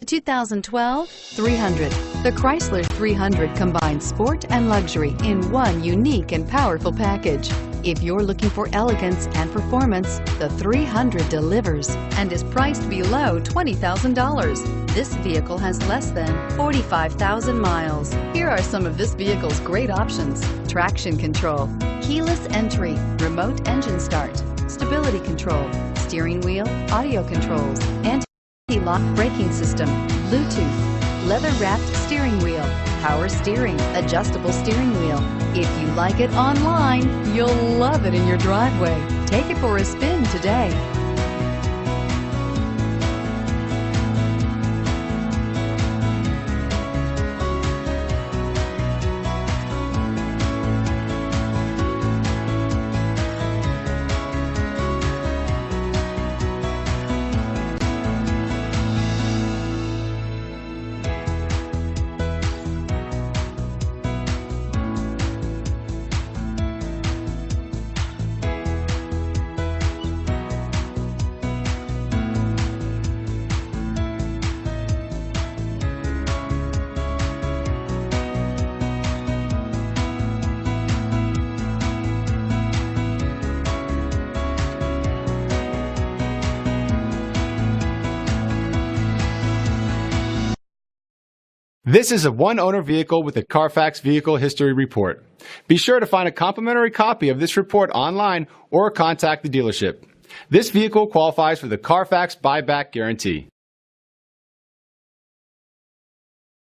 2012 300. The Chrysler 300 combines sport and luxury in one unique and powerful package. If you're looking for elegance and performance, the 300 delivers and is priced below $20,000. This vehicle has less than 45,000 miles. Here are some of this vehicle's great options: traction control, keyless entry, remote engine start, stability control, steering wheel audio controls, anti-lock braking system, Bluetooth, leather-wrapped steering wheel, power steering, adjustable steering wheel. If you like it online, you'll love it in your driveway. Take it for a spin today. This is a one-owner vehicle with a Carfax Vehicle History Report. Be sure to find a complimentary copy of this report online or contact the dealership. This vehicle qualifies for the Carfax Buyback Guarantee.